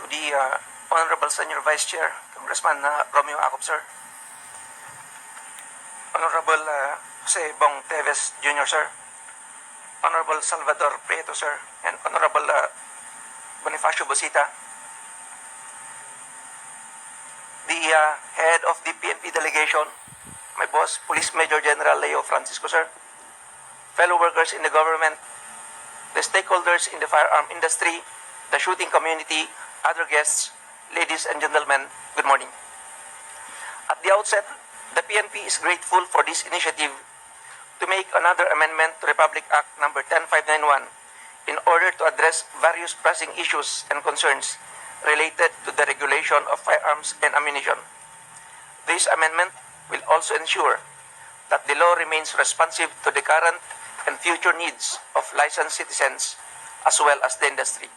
the Honorable Senior Vice Chair, Congressman Romeo Acop, sir. Honorable Jose Bong Teves Jr., sir. Honorable Salvador Prieto, sir. And Honorable Bonifacio Bosita. The head of the PNP delegation, my boss, Police Major General Leo Francisco, sir. Fellow workers in the government, the stakeholders in the firearm industry, the shooting community, other guests, ladies and gentlemen, good morning. At the outset, the PNP is grateful for this initiative to make another amendment to Republic Act No. 10591 in order to address various pressing issues and concerns related to the regulation of firearms and ammunition. This amendment will also ensure that the law remains responsive to the current and future needs of licensed citizens as well as the industry.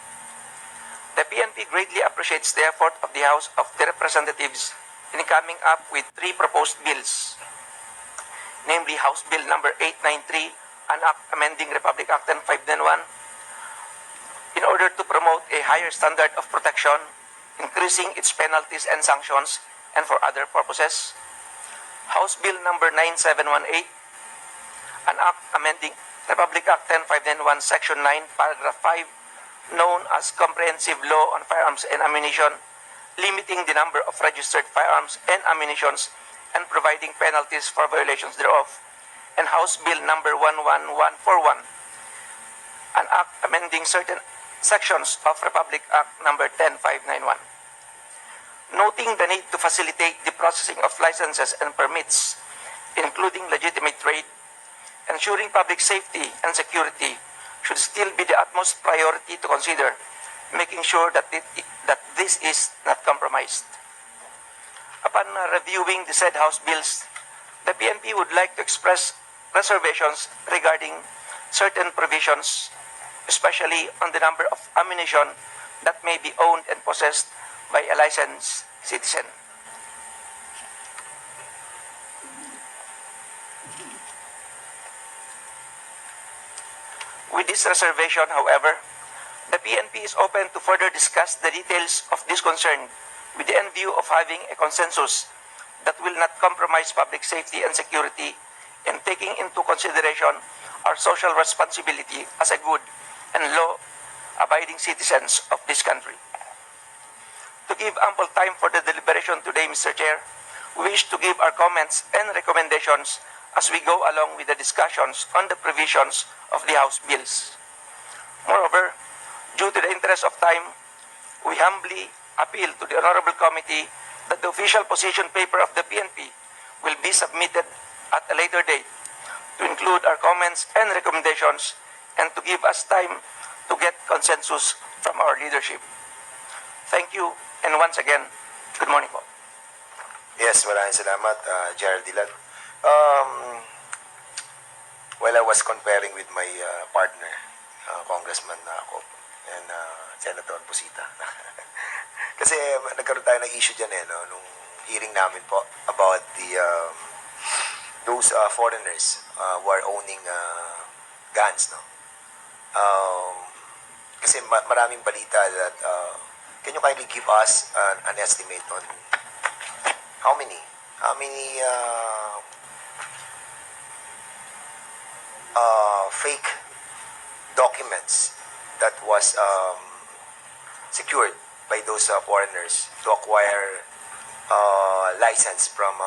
The PNP greatly appreciates the effort of the House of the Representatives in coming up with three proposed bills, namely House Bill No. 893, an act amending Republic Act 10591, in order to promote a higher standard of protection, increasing its penalties and sanctions, and for other purposes. House Bill No. 9718, an act amending Republic Act 10591, Section 9, Paragraph 5, known as Comprehensive Law on Firearms and Ammunition, limiting the number of registered firearms and ammunitions and providing penalties for violations thereof. And House Bill No. 11141, an act amending certain sections of Republic Act No. 10591. Noting the need to facilitate the processing of licenses and permits, including legitimate trade, ensuring public safety and security should still be the utmost priority to consider, making sure that this is not compromised. Upon reviewing the said House bills, the PNP would like to express reservations regarding certain provisions, especially on the number of ammunition that may be owned and possessed by a licensed citizen. With this reservation, however, the PNP is open to further discuss the details of this concern with the end view of having a consensus that will not compromise public safety and security and taking into consideration our social responsibility as a good and law-abiding citizens of this country. To give ample time for the deliberation today, Mr. Chair, we wish to give our comments and recommendations as we go along with the discussions on the provisions of the House bills. Moreover, due to the interest of time, we humbly appeal to the Honorable Committee that the official position paper of the PNP will be submitted at a later date to include our comments and recommendations and to give us time to get consensus from our leadership. Thank you, and once again, good morning po. Yes, maraming salamat, Gerald Dilan. While I was comparing with my partner, Congressman Acop and Senator Bosita. Kasi nagkaroon tayo ng issue dyan nung hearing namin po about those foreigners who are owning guns, no? Kasi maraming balita that can you kindly give us an estimate on how many fake documents that was secured by those foreigners to acquire license from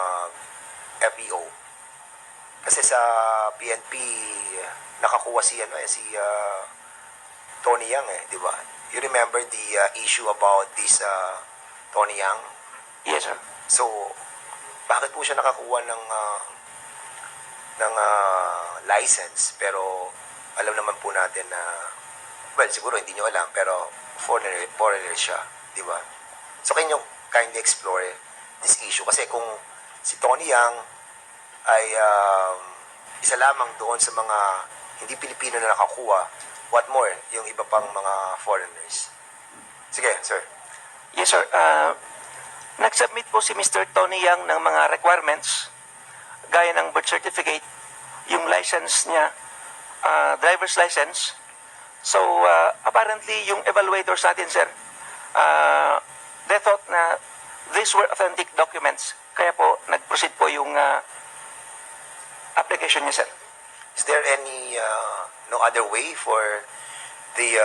FEO. Kasi sa PNP nakakuha si Tony Yang di ba? You remember the issue about this Tony Yang? Yes, sir. So, bakit po siya nakakuha ng license, pero alam naman po natin na, well, siguro hindi nyo alam, pero foreigner siya, di ba? So, can you kindly explore this issue? Kasi kung si Tony Yang ay isa lamang doon sa mga hindi Pilipino na nakakuha, what more yung iba pang mga foreigners? Sige, sir. Yes, sir. Nag-submit po si Mr. Tony Yang ng mga requirements gaya ng birth certificate, yung license niya, driver's license. So, apparently, yung evaluators natin, sir, these were authentic documents. Kaya po, nag-proceed po yung application niya, sir. Is there any no other way for the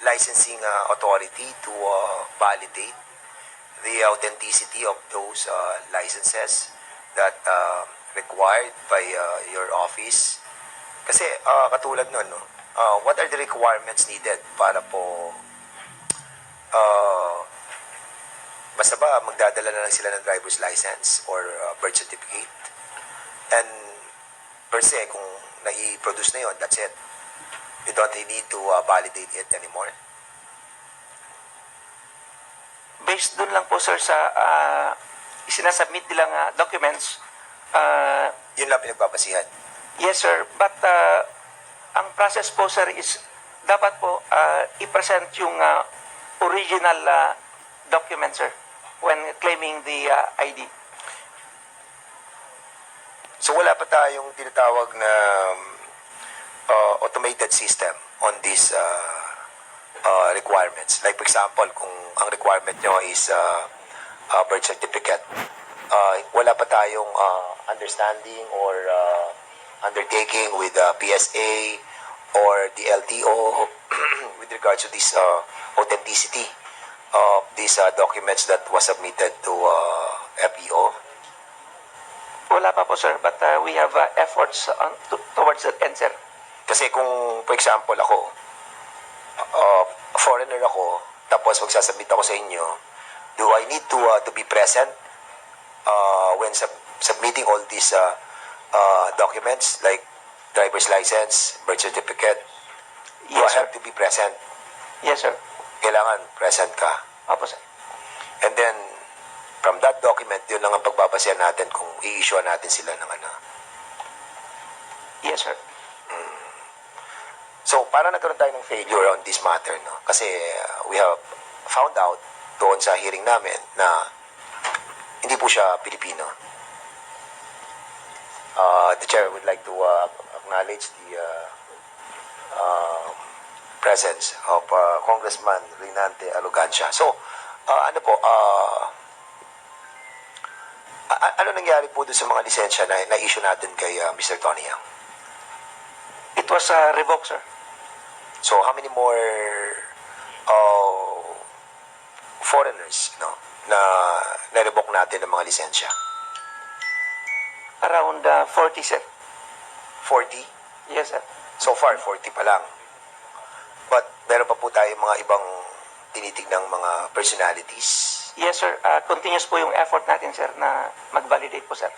licensing authority to validate the authenticity of those licenses that required by your office? Kasi katulad nun, no? What are the requirements needed para po basta ba magdadala na lang sila ng driver's license or birth certificate? And per se, kung nai-produce na yun, that's it. You don't need to validate it anymore. Based dun lang po, sir, sa isinasubmit nilang documents, Yun lang pinagbabasihan. yes, sir. But ang process po, sir, is dapat po i-present yung original document, sir, when claiming the ID. So wala pa tayong tinatawag na automated system on these requirements. Like for example, kung ang requirement nyo is birth certificate, wala pa tayong understanding or undertaking with PSA or the LTO with regards to this authenticity of these documents that was submitted to FEO. Wala pa po, sir, but we have efforts towards that end, sir. Kasi kung, for example, ako, foreigner ako, tapos magsasubmit ako sa inyo, do I need to be present when submitting all these documents like driver's license, birth certificate? Do Yes, I sir. have to be present? Yes, sir. Kailangan present ka. Opo, sir. And then, from that document, yun lang ang pagbabasehan natin kung i-issue natin sila ng ano. Yes, sir. So, para nagkaroon tayo ng failure on this matter, no? Kasi we have found out doon sa hearing namin na hindi po siya Pilipino. The chair would like to acknowledge the presence of Congressman Rinante Alugancia. So, ano po, ano nangyari po doon sa mga lisensya na na-issue natin kay Mr. Tony Yang? It was revoked, sir. So, how many more foreigners, no, na na-revoke natin ng mga lisensya? Around 40, sir. 40? Yes, sir. So far, 40 pa lang. But meron pa po tayo mga ibang tinitignang mga personalities. Yes, sir. Continuous po yung effort natin, sir, na mag-validate po, sir.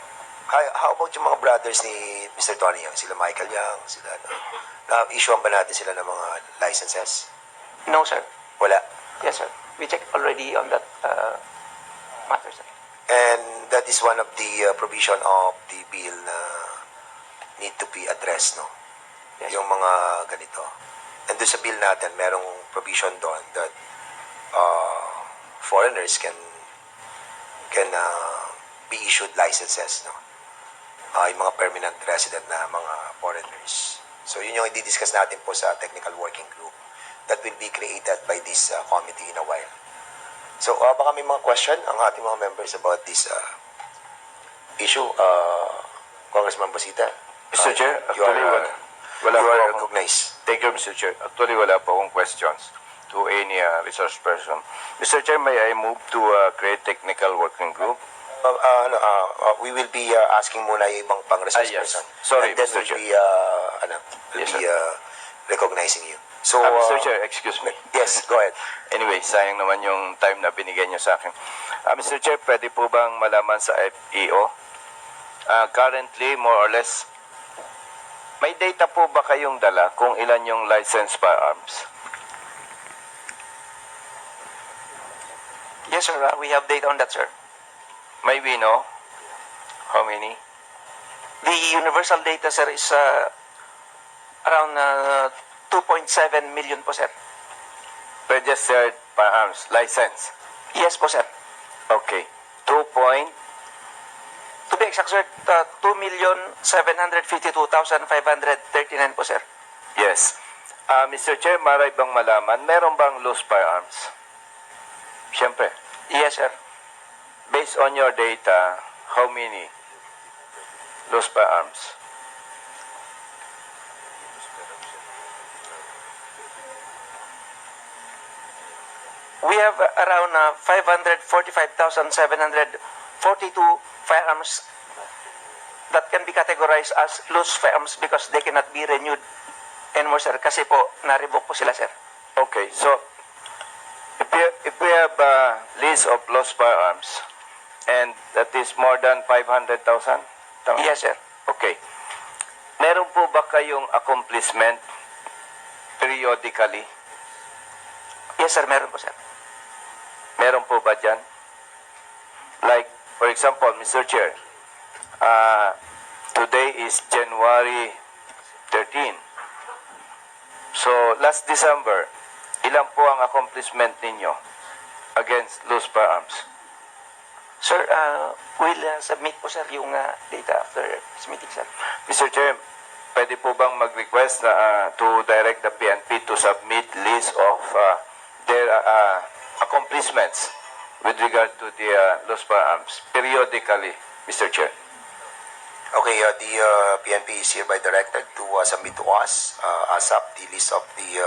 How about yung mga brothers ni Mr. Tony Yang? Sila Michael Yang, sila ano? Na-issuean ba natin sila ng mga licenses? No, sir. Wala. Yes, sir. We checked already on that matter, sir. And that is one of the provision of the bill na need to be addressed, no? Yes. Yung mga ganito. And doon sa bill natin, merong provision doon that foreigners can be issued licenses, no? Yung mga permanent resident na mga foreigners. So yun yung i-discuss natin po sa technical working group that will be created by this committee in a while. So baka may mga question ang ating mga members about this issue. Congressman Bosita. Mr. Chair, you are, actually, wala you po are akong- recognized. Thank you, Mr. Chair. Actually, wala po akong questions to any resource person. Mr. Chair, may I move to create technical working group? We will be asking muna yung ibang pang-resource yes. person. Sorry, And then Mr. we'll Chair. be, we'll Yes, be recognizing you. So, Mr. Chair, excuse me. yes, go ahead. Anyway, sayang naman yung time na binigay niyo sa akin. Mr. Chair, pwede po bang malaman sa FEO? Currently, more or less, may data po ba kayong dala kung ilan yung licensed firearms? Yes, sir. We have data on that, sir. May we know how many? The universal data, sir, is around 2.7 million po, sir. Registered firearms, license. Yes po, sir. Okay. 2 point. To be exact, sir, 2,752,539 po, sir. Yes. Mr. Chair, maray bang malaman, meron bang loose firearms? Siyempre. Yes, sir. based on your data, how many lost firearms? We have around 545,742 firearms that can be categorized as loose firearms because they cannot be renewed anymore, sir. Kasi po, na-revoke po sila, sir. Okay, so if we have a list of lost firearms, and that is more than 500,000? Tama? Yes, sir. Okay. Meron po ba kayong accomplishment periodically? Yes, sir. Meron po, sir. Meron po ba dyan? Like, for example, Mr. Chair, today is January 13. So, last December, ilan po ang accomplishment ninyo against loose firearms? Sir, we'll submit po, sir, yung data after this meeting, sir. Mr. Chair, pwede po bang mag-request na to direct the PNP to submit list of their accomplishments with regard to the lost firearms periodically, Mr. Chair? Okay, the PNP is hereby directed to submit to us ASAP the list of the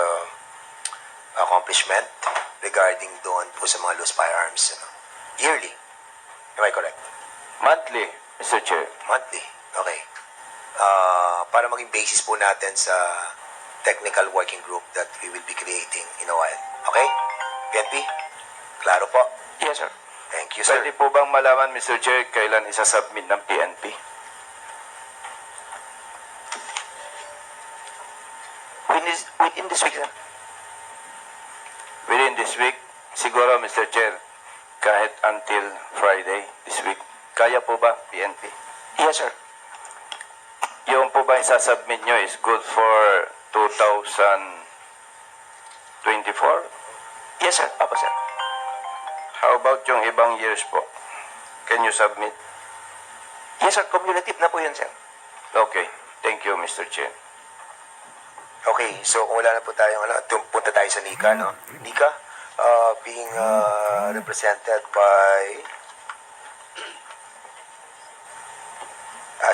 accomplishment regarding doon po sa mga loose firearms. Yearly. Am I correct? Monthly, Mr. Chair. Monthly. Okay. Para maging basis po natin sa technical working group that we will be creating in a while. Okay? PNP? Klaro po. Yes, sir. Thank you, sir. Pwede po bang malaman, Mr. Chair, kailan isasubmit ng PNP? Within this week, sir. Within this week, siguro, Mr. Chair, kahit until Friday this week. Kaya po ba, PNP? Yes, sir. Yung po ba isasubmit nyo is good for 2024? Yes, sir. Apo, sir. How about yung ibang years po? Can you submit? Yes, sir. Cumulative na po yun, sir. Okay. Thank you, Mr. Chair. Okay, so kung wala na po tayong punta tayo sa Nika, no? Nika, being represented by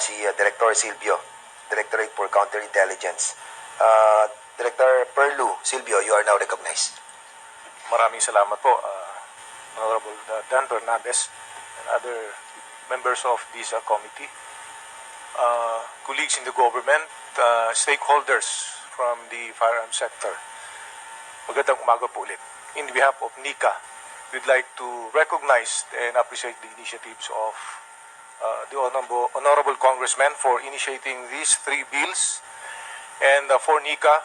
si Director Silvio, Directorate for Counterintelligence. Director Perlu, Silvio, you are now recognized. Maraming salamat po, Honorable Dan Fernandez and other members of this committee, colleagues in the government, stakeholders from the firearm sector. Magandang umaga po ulit. In behalf of NICA, we'd like to recognize and appreciate the initiatives of the Honorable Congressman for initiating these three bills. And for NICA,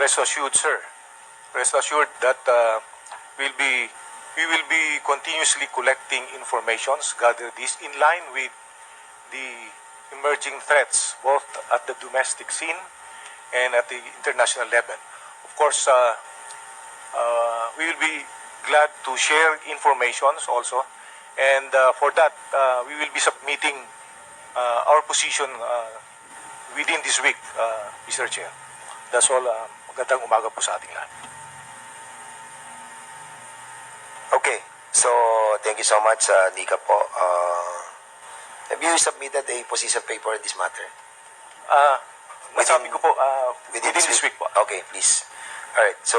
rest assured, sir, rest assured that we will be continuously collecting informations, gather this in line with the emerging threats, both at the domestic scene and at the international level. Of course, we will be glad to share informations also, and for that, we will be submitting our position within this week, Mr. Chair. That's all. Magandang umaga po sa ating lahat. Okay, so thank you so much, Nika po. Have you submitted a position paper in this matter? Masabi ko po, Within within this week po. Okay, please. Alright, so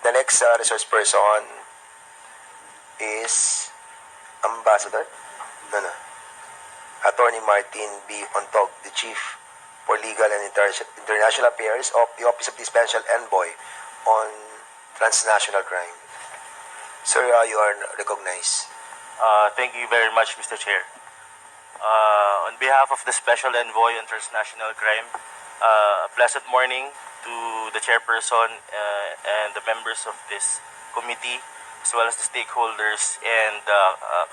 the next resource person is Ambassador? No. Attorney Martin B. Ontog, the Chief for Legal and International Affairs of the Office of the Special Envoy on Transnational Crime. Sir, you are recognized. Thank you very much, Mr. Chair. On behalf of the Special Envoy on Transnational Crime, a pleasant morning to the chairperson and the members of this committee, as well as the stakeholders and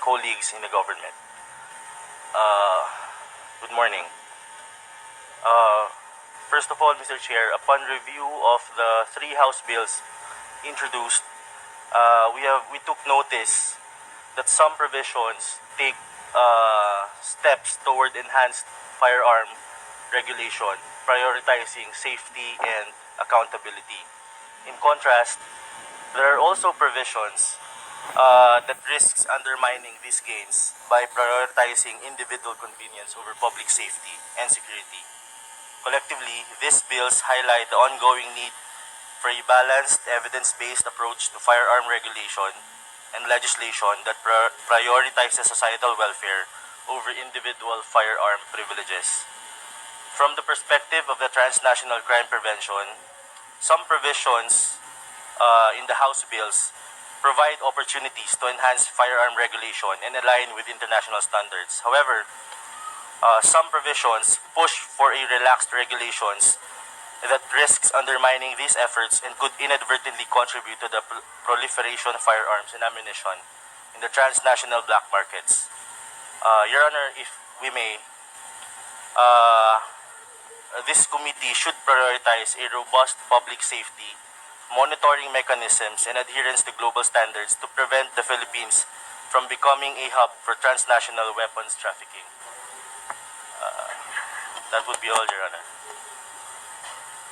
colleagues in the government. Good morning. First of all, Mr. Chair, upon review of the three House bills introduced, we took notice that some provisions take steps toward enhanced firearm regulation, prioritizing safety and accountability. In contrast, there are also provisions that risks undermining these gains by prioritizing individual convenience over public safety and security. Collectively, these bills highlight the ongoing need for a balanced, evidence-based approach to firearm regulation and legislation that prioritizes societal welfare over individual firearm privileges. From the perspective of the transnational crime prevention, some provisions in the House bills provide opportunities to enhance firearm regulation and align with international standards. However, some provisions push for a relaxed regulations that risks undermining these efforts and could inadvertently contribute to the proliferation of firearms and ammunition in the transnational black markets. Your Honor, if we may, this committee should prioritize a robust public safety, monitoring mechanisms, and adherence to global standards to prevent the Philippines from becoming a hub for transnational weapons trafficking. That would be all, Your Honor.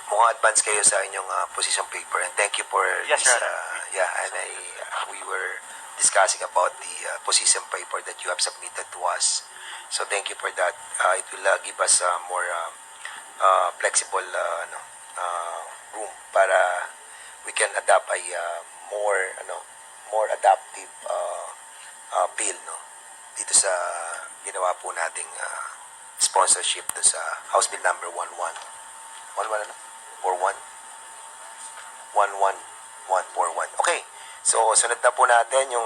Mukhang advance kayo sa inyong position paper, and thank you for Yes, this. Your Honor. We were discussing about the position paper that you have submitted to us. So thank you for that. It will give us more flexible room para we can adapt a more adaptive bill, no, dito sa ginawa po nating sponsorship do sa House Bill number 11 or 11141. Okay, so sunod na po natin yung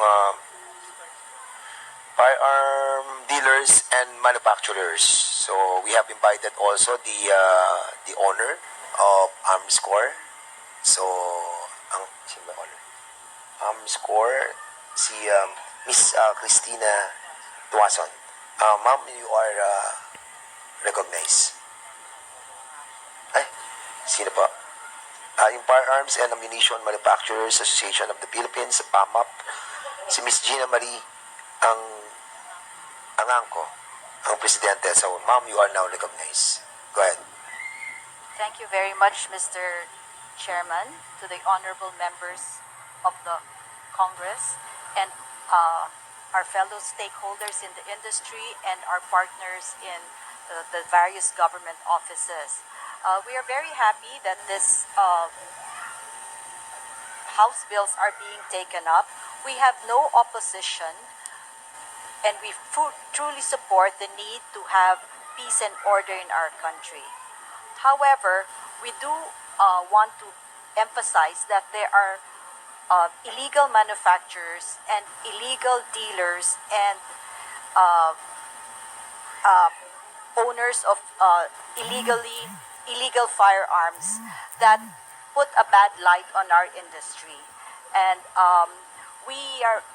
firearm dealers and manufacturers. So we have invited also the owner of Armscore. So ang sino ba owner? Armscore, si Miss Christina Tuason. Ma'am, you are recognized. Ay, sino po? Yung Firearms and Ammunition Manufacturers Association of the Philippines, PAMAP, si Miss Gina Marie, ang angko, ang presidente. So, ma'am, you are now recognized. Go ahead. Thank you very much, Mr. Chairman, to the honorable members of the Congress and our fellow stakeholders in the industry and our partners in the various government offices. We are very happy that this House bills are being taken up. We have no opposition, and we truly support the need to have peace and order in our country. However, we do want to emphasize that there are illegal manufacturers and illegal dealers and owners of illegal firearms that put a bad light on our industry. And we have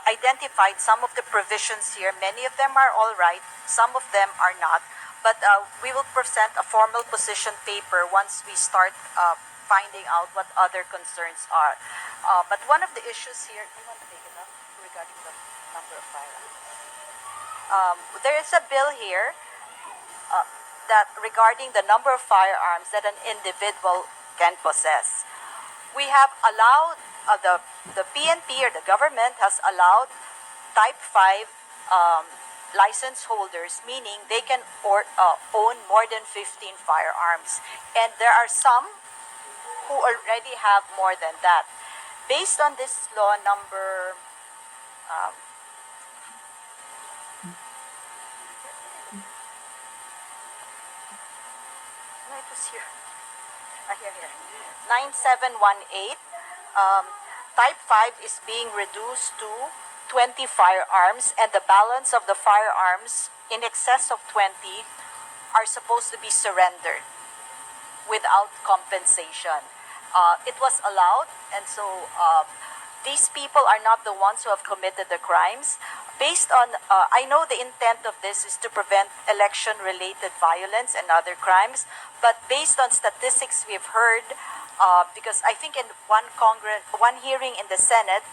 identified some of the provisions here. Many of them are all right, some of them are not. But we will present a formal position paper once we start finding out what other concerns are. But one of the issues here, do you want to take it up regarding the number of firearms? There is a bill here that regarding the number of firearms that an individual can possess. We have allowed, the PNP or the government has allowed type 5 license holders, meaning they can own more than 15 firearms. And there are some who already have more than that. Based on this law number, no, it was here. Here. 9718, type 5 is being reduced to 20 firearms, and the balance of the firearms in excess of 20 are supposed to be surrendered without compensation. It was allowed, and so these people are not the ones who have committed the crimes. Based on, I know the intent of this is to prevent election-related violence and other crimes, but based on statistics we've heard, because I think in one hearing in the Senate,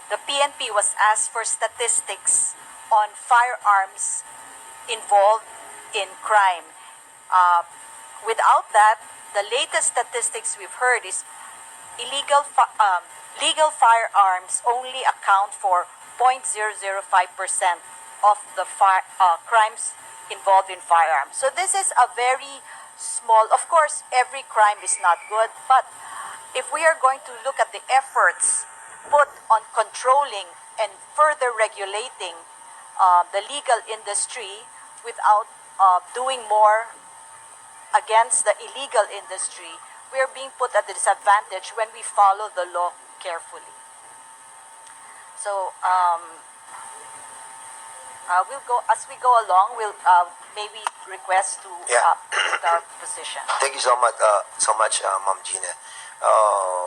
the PNP was asked for statistics on firearms involved in crime. Without that, the latest statistics we've heard is illegal legal firearms only account for 0.005% of the crimes involved in firearms. So this is a very small, of course, every crime is not good, but if we are going to look at the efforts put on controlling and further regulating the legal industry without doing more against the illegal industry, we are being put at a disadvantage when we follow the law carefully. So we'll go as we go along. We'll maybe request to put our position. Thank you so much, Ma'am Gina.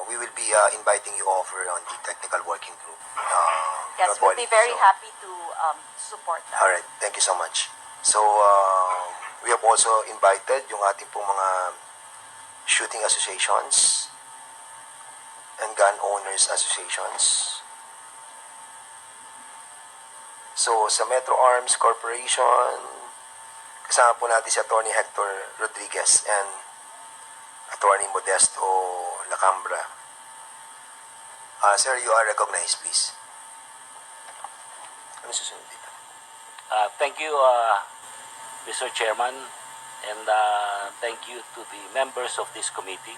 We will be inviting you over on the technical working group. Yes, don't we'll worry. be very So, happy to support that. All right, thank you so much. So, we have also invited yung ating pong mga shooting associations and gun owners associations. So, sa Metro Arms Corporation, kasama po natin si Attorney Hector Rodriguez and Attorney Modesto Lacambra. Sir, you are recognized, please. Ano susunod dito? Thank you, Mr. Chairman, and thank you to the members of this committee.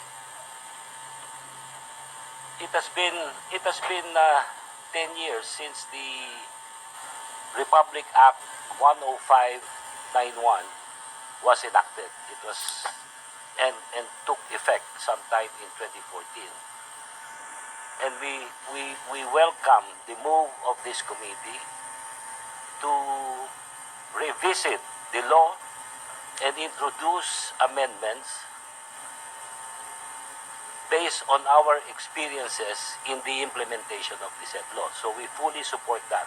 It has been 10 years since the Republic Act 10591 was enacted. It was and took effect sometime in 2014. And we welcome the move of this committee to revisit the law and introduce amendments based on our experiences in the implementation of the said law. So we fully support that.